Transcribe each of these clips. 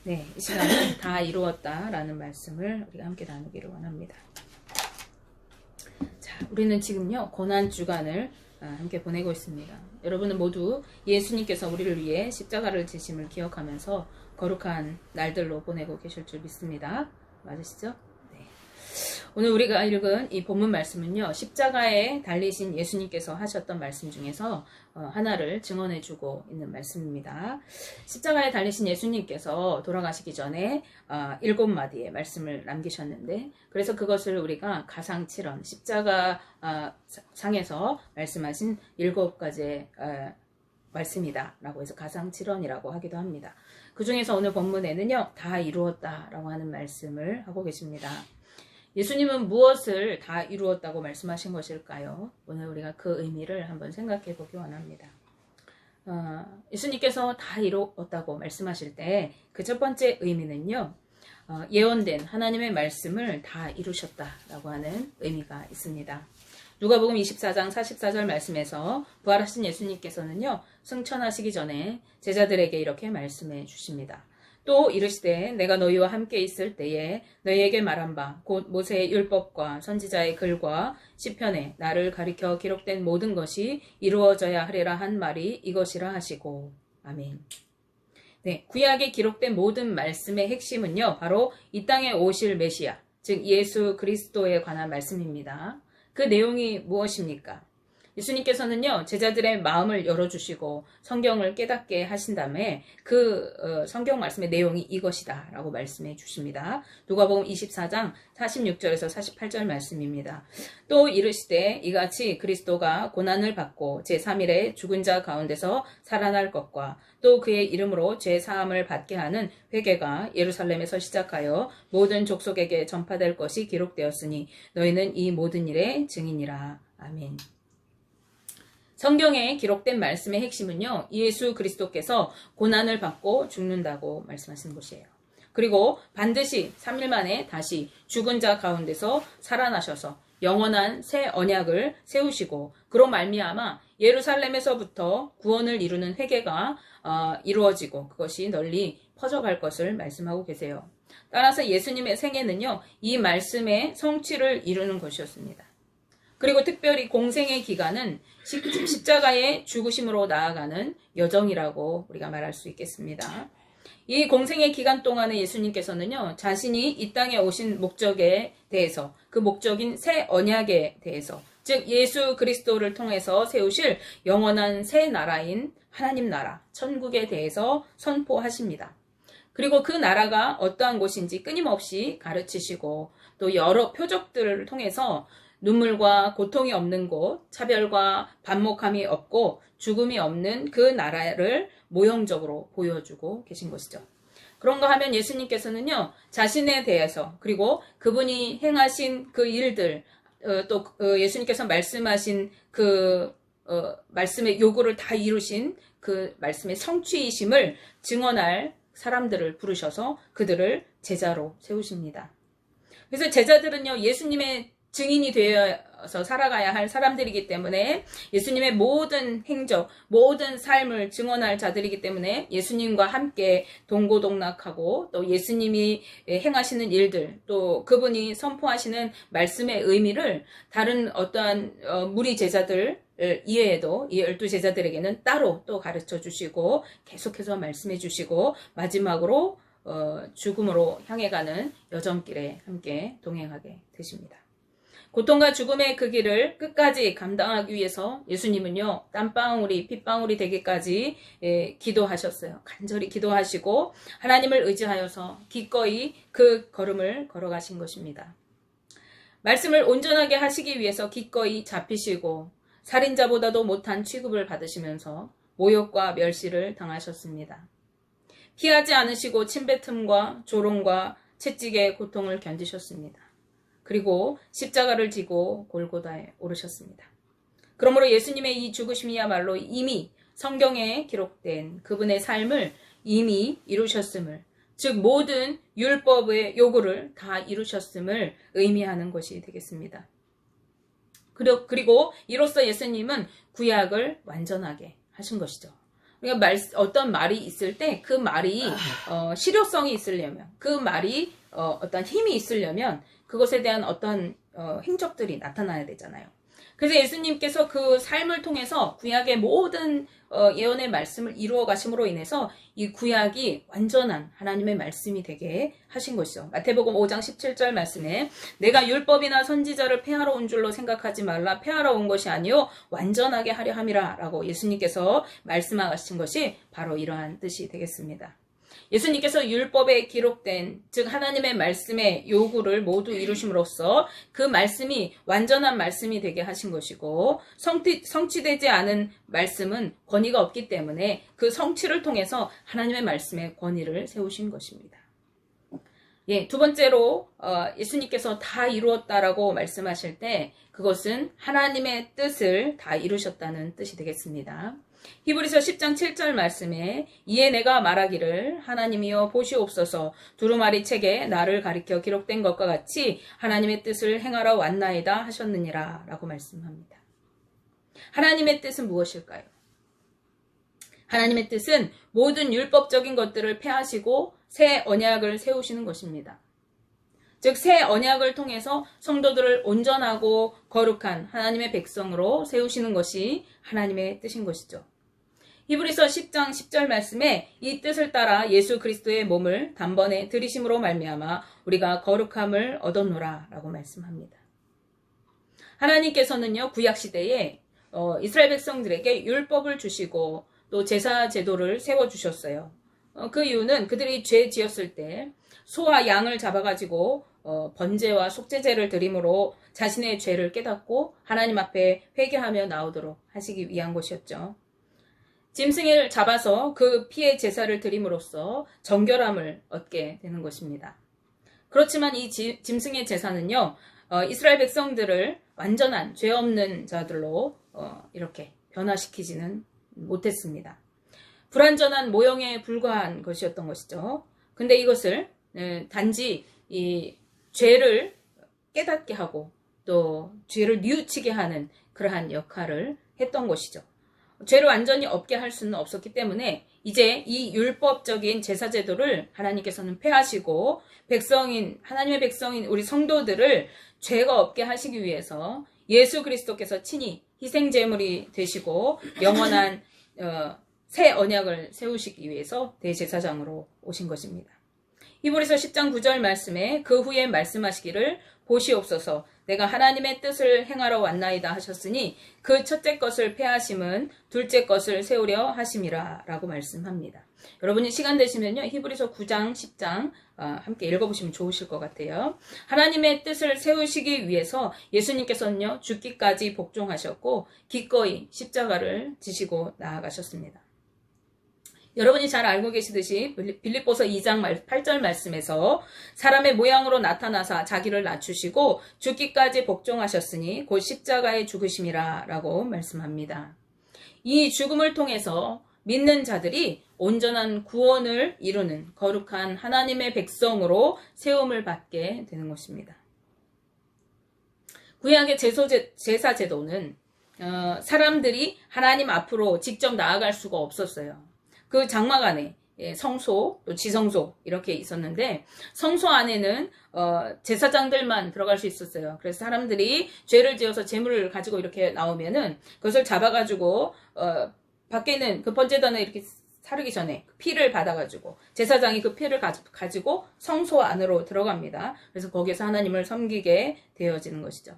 네, 이 시간은 다 이루었다라는 말씀을 우리가 함께 나누기를 원합니다. 자, 우리는 지금요 고난 주간을 함께 보내고 있습니다. 여러분은 모두 예수님께서 우리를 위해 십자가를 지심을 기억하면서 거룩한 날들로 보내고 계실 줄 믿습니다. 맞으시죠? 네. 오늘 우리가 읽은 이 본문 말씀은요, 십자가에 달리신 예수님께서 하셨던 말씀 중에서 하나를 증언해주고 있는 말씀입니다. 십자가에 달리신 예수님께서 돌아가시기 전에 7마디의 말씀을 남기셨는데, 그래서 그것을 우리가 가상칠언, 십자가 상에서 말씀하신 7가지의 말씀이다 라고 해서 가상칠언이라고 하기도 합니다. 그 중에서 오늘 본문에는요, 다 이루었다 라고 하는 말씀을 하고 계십니다. 예수님은 무엇을 다 이루었다고 말씀하신 것일까요? 오늘 우리가 그 의미를 한번 생각해 보기 원합니다. 예수님께서 다 이루었다고 말씀하실 때 그 첫 번째 의미는요, 예언된 하나님의 말씀을 다 이루셨다라고 하는 의미가 있습니다. 누가복음 24장 44절 말씀에서 부활하신 예수님께서는요, 승천하시기 전에 제자들에게 이렇게 말씀해 주십니다. 또 이르시되 내가 너희와 함께 있을 때에 너희에게 말한 바 곧 모세의 율법과 선지자의 글과 시편에 나를 가리켜 기록된 모든 것이 이루어져야 하리라 한 말이 이것이라 하시고. 아멘. 네, 구약에 기록된 모든 말씀의 핵심은요, 바로 이 땅에 오실 메시아, 즉 예수 그리스도에 관한 말씀입니다. 그 내용이 무엇입니까? 예수님께서는요, 제자들의 마음을 열어주시고 성경을 깨닫게 하신 다음에 그 성경 말씀의 내용이 이것이다 라고 말씀해 주십니다. 누가복음 24장 46절에서 48절 말씀입니다. 또 이르시되 이같이 그리스도가 고난을 받고 제3일에 죽은 자 가운데서 살아날 것과 또 그의 이름으로 죄사함을 받게 하는 회개가 예루살렘에서 시작하여 모든 족속에게 전파될 것이 기록되었으니 너희는 이 모든 일의 증인이라. 아멘. 성경에 기록된 말씀의 핵심은요, 예수 그리스도께서 고난을 받고 죽는다고 말씀하시는 것이에요. 그리고 반드시 3일 만에 다시 죽은 자 가운데서 살아나셔서 영원한 새 언약을 세우시고 그로 말미암아 예루살렘에서부터 구원을 이루는 회개가 이루어지고 그것이 널리 퍼져갈 것을 말씀하고 계세요. 따라서 예수님의 생애는요, 이 말씀의 성취를 이루는 것이었습니다. 그리고 특별히 공생의 기간은 십자가의 죽으심으로 나아가는 여정이라고 우리가 말할 수 있겠습니다. 이 공생의 기간 동안에 예수님께서는요, 자신이 이 땅에 오신 목적에 대해서, 그 목적인 새 언약에 대해서, 즉 예수 그리스도를 통해서 세우실 영원한 새 나라인 하나님 나라, 천국에 대해서 선포하십니다. 그리고 그 나라가 어떠한 곳인지 끊임없이 가르치시고 또 여러 표적들을 통해서 눈물과 고통이 없는 곳, 차별과 반목함이 없고 죽음이 없는 그 나라를 모형적으로 보여주고 계신 것이죠. 그런가 하면 예수님께서는요, 자신에 대해서 그리고 그분이 행하신 그 일들, 또 예수님께서 말씀하신 그 말씀의 요구를 다 이루신 그 말씀의 성취이심을 증언할 사람들을 부르셔서 그들을 제자로 세우십니다. 그래서 제자들은요, 예수님의 증인이 되어서 살아가야 할 사람들이기 때문에 예수님의 모든 행적, 모든 삶을 증언할 자들이기 때문에 예수님과 함께 동고동락하고 또 예수님이 행하시는 일들, 또 그분이 선포하시는 말씀의 의미를 다른 어떠한 무리 제자들 이외에도 이 12제자들에게는 따로 또 가르쳐 주시고 계속해서 말씀해 주시고 마지막으로 죽음으로 향해 가는 여정길에 함께 동행하게 되십니다. 고통과 죽음의 그 길을 끝까지 감당하기 위해서 예수님은요, 땀방울이 핏방울이 되기까지 기도하셨어요. 간절히 기도하시고 하나님을 의지하여서 기꺼이 그 걸음을 걸어가신 것입니다. 말씀을 온전하게 하시기 위해서 기꺼이 잡히시고 살인자보다도 못한 취급을 받으시면서 모욕과 멸시를 당하셨습니다. 피하지 않으시고 침뱉음과 조롱과 채찍의 고통을 견디셨습니다. 그리고 십자가를 지고 골고다에 오르셨습니다. 그러므로 예수님의 이 죽으심이야말로 이미 성경에 기록된 그분의 삶을 이미 이루셨음을, 즉 모든 율법의 요구를 다 이루셨음을 의미하는 것이 되겠습니다. 그리고 이로써 예수님은 구약을 완전하게 하신 것이죠. 우리가 어떤 말이 있을 때 그 말이 실효성이 있으려면, 그 말이 어떤 힘이 있으려면 그것에 대한 어떤 행적들이 나타나야 되잖아요. 그래서 예수님께서 그 삶을 통해서 구약의 모든 예언의 말씀을 이루어 가심으로 인해서 이 구약이 완전한 하나님의 말씀이 되게 하신 것이죠. 마태복음 5장 17절 말씀에 내가 율법이나 선지자를 폐하러 온 줄로 생각하지 말라. 폐하러 온 것이 아니요 완전하게 하려 함이라 라고 예수님께서 말씀하신 것이 바로 이러한 뜻이 되겠습니다. 예수님께서 율법에 기록된, 즉 하나님의 말씀의 요구를 모두 이루심으로써 그 말씀이 완전한 말씀이 되게 하신 것이고, 성취되지 않은 말씀은 권위가 없기 때문에 그 성취를 통해서 하나님의 말씀의 권위를 세우신 것입니다. 예, 두 번째로 예수님께서 다 이루었다라고 말씀하실 때 그것은 하나님의 뜻을 다 이루셨다는 뜻이 되겠습니다. 히브리서 10장 7절 말씀에 이에 내가 말하기를 하나님이여 보시옵소서 두루마리 책에 나를 가리켜 기록된 것과 같이 하나님의 뜻을 행하러 왔나이다 하셨느니라 라고 말씀합니다. 하나님의 뜻은 무엇일까요? 하나님의 뜻은 모든 율법적인 것들을 폐하시고 새 언약을 세우시는 것입니다. 즉 새 언약을 통해서 성도들을 온전하고 거룩한 하나님의 백성으로 세우시는 것이 하나님의 뜻인 것이죠. 히브리서 10장 10절 말씀에 이 뜻을 따라 예수 그리스도의 몸을 단번에 들이심으로 말미암아 우리가 거룩함을 얻었노라 라고 말씀합니다. 하나님께서는요 구약시대에 이스라엘 백성들에게 율법을 주시고 또 제사 제도를 세워주셨어요. 그 이유는 그들이 죄 지었을 때 소와 양을 잡아가지고 번제와 속죄제를 드림으로 자신의 죄를 깨닫고 하나님 앞에 회개하며 나오도록 하시기 위한 것이었죠. 짐승을 잡아서 그 피의 제사를 드림으로써 정결함을 얻게 되는 것입니다. 그렇지만 이 짐승의 제사는요 이스라엘 백성들을 완전한 죄 없는 자들로 이렇게 변화시키지는 못했습니다. 불완전한 모형에 불과한 것이었던 것이죠. 근데 이것을 단지 이 죄를 깨닫게 하고 또 죄를 뉘우치게 하는 그러한 역할을 했던 것이죠. 죄를 완전히 없게 할 수는 없었기 때문에 이제 이 율법적인 제사제도를 하나님께서는 폐하시고 하나님의 백성인 우리 성도들을 죄가 없게 하시기 위해서 예수 그리스도께서 친히 희생제물이 되시고 영원한 새 언약을 세우시기 위해서 대제사장으로 오신 것입니다. 히브리서 10장 9절 말씀에 그 후에 말씀하시기를 보시옵소서 내가 하나님의 뜻을 행하러 왔나이다 하셨으니 그 첫째 것을 폐하심은 둘째 것을 세우려 하심이라 라고 말씀합니다. 여러분이 시간 되시면요 히브리서 9장 10장 함께 읽어보시면 좋으실 것 같아요. 하나님의 뜻을 세우시기 위해서 예수님께서는요 죽기까지 복종하셨고 기꺼이 십자가를 지시고 나아가셨습니다. 여러분이 잘 알고 계시듯이 빌립보서 2장 8절 말씀에서 사람의 모양으로 나타나사 자기를 낮추시고 죽기까지 복종하셨으니 곧 십자가에 죽으심이라 라고 말씀합니다. 이 죽음을 통해서 믿는 자들이 온전한 구원을 이루는 거룩한 하나님의 백성으로 세움을 받게 되는 것입니다. 구약의 제사 제도는 사람들이 하나님 앞으로 직접 나아갈 수가 없었어요. 그 장막 안에 성소, 또 지성소 이렇게 있었는데 성소 안에는 제사장들만 들어갈 수 있었어요. 그래서 사람들이 죄를 지어서 제물을 가지고 이렇게 나오면은 그것을 잡아가지고 밖에 있는 그 번제단에 이렇게 사르기 전에 피를 받아가지고 제사장이 그 피를 가지고 성소 안으로 들어갑니다. 그래서 거기서 하나님을 섬기게 되어지는 것이죠.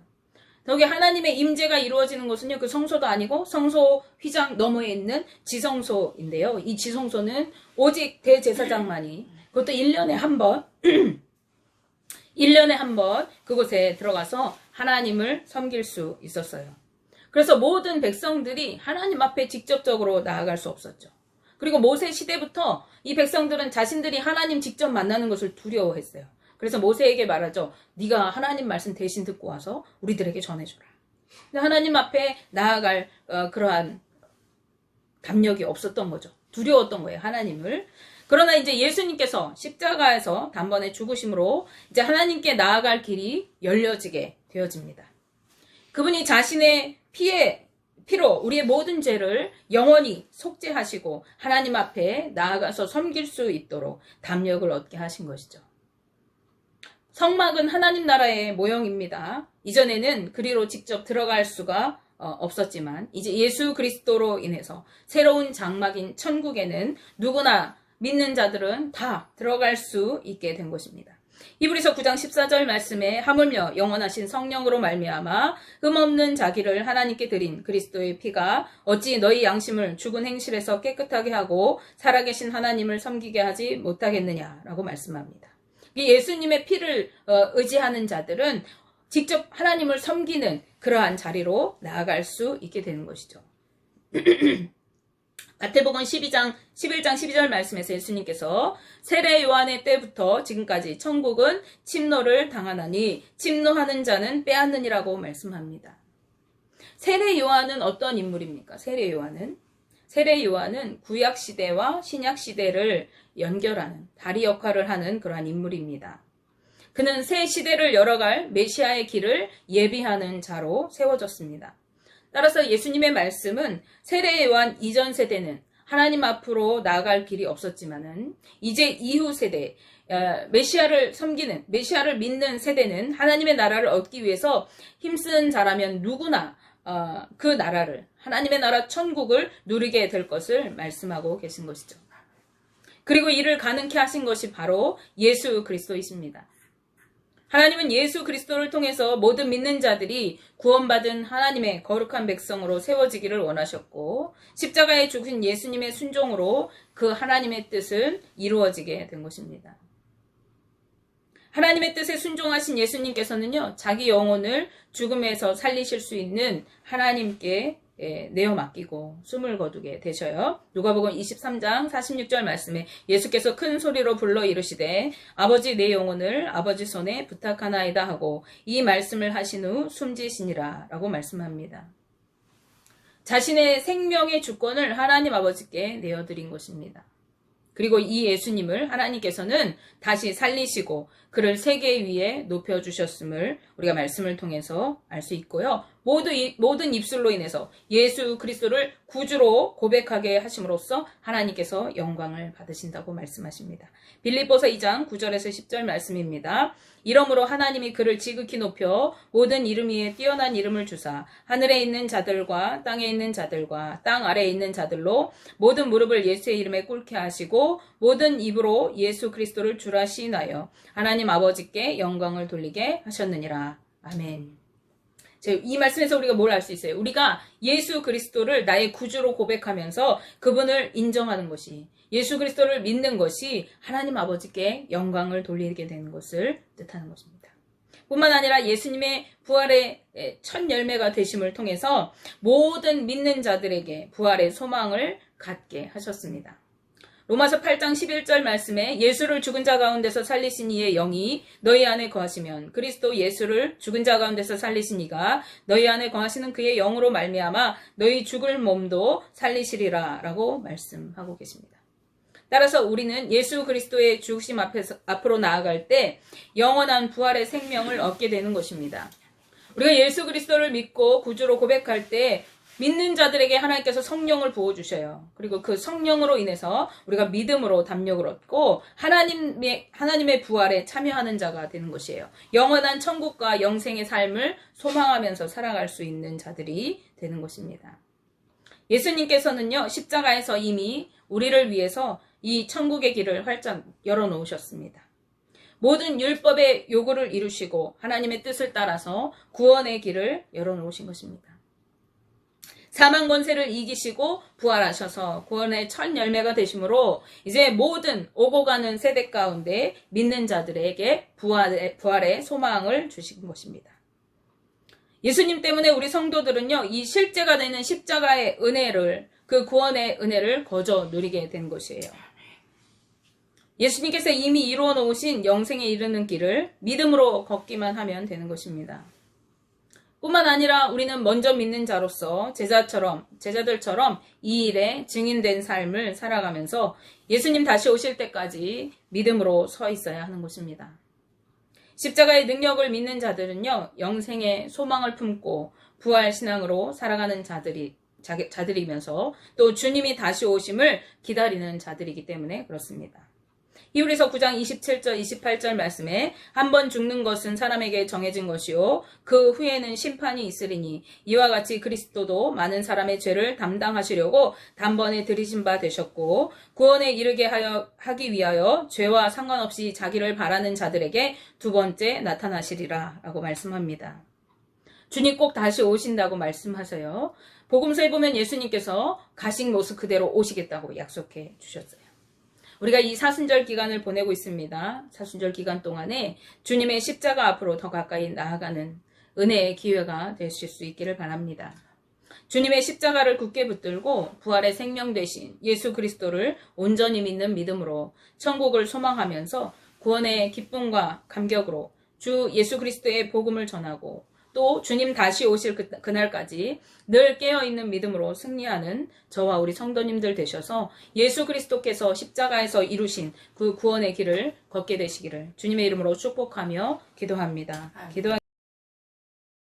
여기 하나님의 임재가 이루어지는 것은요, 그 성소도 아니고 성소 휘장 너머에 있는 지성소인데요. 이 지성소는 오직 대제사장만이, 그것도 1년에 한 번, 1년에 한 번 그곳에 들어가서 하나님을 섬길 수 있었어요. 그래서 모든 백성들이 하나님 앞에 직접적으로 나아갈 수 없었죠. 그리고 모세 시대부터 이 백성들은 자신들이 하나님 직접 만나는 것을 두려워했어요. 그래서 모세에게 말하죠. 네가 하나님 말씀 대신 듣고 와서 우리들에게 전해주라. 하나님 앞에 나아갈 그러한 담력이 없었던 거죠. 두려웠던 거예요. 하나님을. 그러나 이제 예수님께서 십자가에서 단번에 죽으심으로 이제 하나님께 나아갈 길이 열려지게 되어집니다. 그분이 자신의 피에 피로 우리의 모든 죄를 영원히 속죄하시고 하나님 앞에 나아가서 섬길 수 있도록 담력을 얻게 하신 것이죠. 성막은 하나님 나라의 모형입니다. 이전에는 그리로 직접 들어갈 수가 없었지만 이제 예수 그리스도로 인해서 새로운 장막인 천국에는 누구나 믿는 자들은 다 들어갈 수 있게 된 것입니다. 히브리서 9장 14절 말씀에 하물며 영원하신 성령으로 말미암아 흠없는 자기를 하나님께 드린 그리스도의 피가 어찌 너희 양심을 죽은 행실에서 깨끗하게 하고 살아계신 하나님을 섬기게 하지 못하겠느냐라고 말씀합니다. 예수님의 피를 의지하는 자들은 직접 하나님을 섬기는 그러한 자리로 나아갈 수 있게 되는 것이죠. 마태복음 11장 12절 말씀에서 예수님께서 세례 요한의 때부터 지금까지 천국은 침노를 당하나니 침노하는 자는 빼앗느니라고 말씀합니다. 세례 요한은 어떤 인물입니까? 세례 요한은 구약 시대와 신약 시대를 연결하는 다리 역할을 하는 그러한 인물입니다. 그는 새 시대를 열어갈 메시아의 길을 예비하는 자로 세워졌습니다. 따라서 예수님의 말씀은 세례 요한 이전 세대는 하나님 앞으로 나아갈 길이 없었지만은 이제 이후 세대, 메시아를 섬기는, 메시아를 믿는 세대는 하나님의 나라를 얻기 위해서 힘쓰는 자라면 누구나 그 나라를, 하나님의 나라 천국을 누리게 될 것을 말씀하고 계신 것이죠. 그리고 이를 가능케 하신 것이 바로 예수 그리스도이십니다. 하나님은 예수 그리스도를 통해서 모든 믿는 자들이 구원받은 하나님의 거룩한 백성으로 세워지기를 원하셨고 십자가에 죽으신 예수님의 순종으로 그 하나님의 뜻은 이루어지게 된 것입니다. 하나님의 뜻에 순종하신 예수님께서는요, 자기 영혼을 죽음에서 살리실 수 있는 하나님께 내어 맡기고 숨을 거두게 되셔요. 누가복음 23장 46절 말씀에 예수께서 큰 소리로 불러 이르시되 아버지 내 영혼을 아버지 손에 부탁하나이다 하고 이 말씀을 하신 후 숨지시니라 라고 말씀합니다. 자신의 생명의 주권을 하나님 아버지께 내어드린 것입니다. 그리고 이 예수님을 하나님께서는 다시 살리시고 그를 세계 위에 높여주셨음을 우리가 말씀을 통해서 알 수 있고요. 모든 입술로 인해서 예수 그리스도를 구주로 고백하게 하심으로써 하나님께서 영광을 받으신다고 말씀하십니다. 빌립보서 2장 9절에서 10절 말씀입니다. 이러므로 하나님이 그를 지극히 높여 모든 이름 위에 뛰어난 이름을 주사 하늘에 있는 자들과 땅에 있는 자들과 땅 아래에 있는 자들로 모든 무릎을 예수의 이름에 꿇게 하시고 모든 입으로 예수 그리스도를 주라 시인하여 하나님 아버지께 영광을 돌리게 하셨느니라. 아멘. 이 말씀에서 우리가 뭘 알 수 있어요? 우리가 예수 그리스도를 나의 구주로 고백하면서 그분을 인정하는 것이, 예수 그리스도를 믿는 것이 하나님 아버지께 영광을 돌리게 되는 것을 뜻하는 것입니다. 뿐만 아니라 예수님의 부활의 첫 열매가 되심을 통해서 모든 믿는 자들에게 부활의 소망을 갖게 하셨습니다. 로마서 8장 11절 말씀에 예수를 죽은 자 가운데서 살리신 이의 영이 너희 안에 거하시면 그리스도 예수를 죽은 자 가운데서 살리신 이가 너희 안에 거하시는 그의 영으로 말미암아 너희 죽을 몸도 살리시리라 라고 말씀하고 계십니다. 따라서 우리는 예수 그리스도의 죽으심 앞으로 나아갈 때 영원한 부활의 생명을 얻게 되는 것입니다. 우리가 예수 그리스도를 믿고 구주로 고백할 때 믿는 자들에게 하나님께서 성령을 부어주셔요. 그리고 그 성령으로 인해서 우리가 믿음으로 담력을 얻고 하나님의 부활에 참여하는 자가 되는 것이에요. 영원한 천국과 영생의 삶을 소망하면서 살아갈 수 있는 자들이 되는 것입니다. 예수님께서는요, 십자가에서 이미 우리를 위해서 이 천국의 길을 활짝 열어놓으셨습니다. 모든 율법의 요구를 이루시고 하나님의 뜻을 따라서 구원의 길을 열어놓으신 것입니다. 사망 권세를 이기시고 부활하셔서 구원의 첫 열매가 되심으로 이제 모든 오고 가는 세대 가운데 믿는 자들에게 부활의 소망을 주신 것입니다. 예수님 때문에 우리 성도들은요, 이 실제가 되는 십자가의 은혜를, 그 구원의 은혜를 거저 누리게 된 것이에요. 예수님께서 이미 이루어 놓으신 영생에 이르는 길을 믿음으로 걷기만 하면 되는 것입니다. 뿐만 아니라 우리는 먼저 믿는 자로서 제자들처럼 이 일에 증인된 삶을 살아가면서 예수님 다시 오실 때까지 믿음으로 서 있어야 하는 것입니다. 십자가의 능력을 믿는 자들은요, 영생의 소망을 품고 부활 신앙으로 살아가는 자들이면서 또 주님이 다시 오심을 기다리는 자들이기 때문에 그렇습니다. 히브리서 9장 27절 28절 말씀에 한 번 죽는 것은 사람에게 정해진 것이요 그 후에는 심판이 있으리니 이와 같이 그리스도도 많은 사람의 죄를 담당하시려고 단번에 들이신 바 되셨고 구원에 이르게 하기 위하여 죄와 상관없이 자기를 바라는 자들에게 두 번째 나타나시리라 라고 말씀합니다. 주님 꼭 다시 오신다고 말씀하세요. 복음서에 보면 예수님께서 가신 모습 그대로 오시겠다고 약속해 주셨어요. 우리가 이 사순절 기간을 보내고 있습니다. 사순절 기간 동안에 주님의 십자가 앞으로 더 가까이 나아가는 은혜의 기회가 되실 수 있기를 바랍니다. 주님의 십자가를 굳게 붙들고 부활의 생명 되신 예수 그리스도를 온전히 믿는 믿음으로 천국을 소망하면서 구원의 기쁨과 감격으로 주 예수 그리스도의 복음을 전하고 또 주님 다시 오실 그날까지 늘 깨어있는 믿음으로 승리하는 저와 우리 성도님들 되셔서 예수 그리스도께서 십자가에서 이루신 그 구원의 길을 걷게 되시기를 주님의 이름으로 축복하며 기도합니다.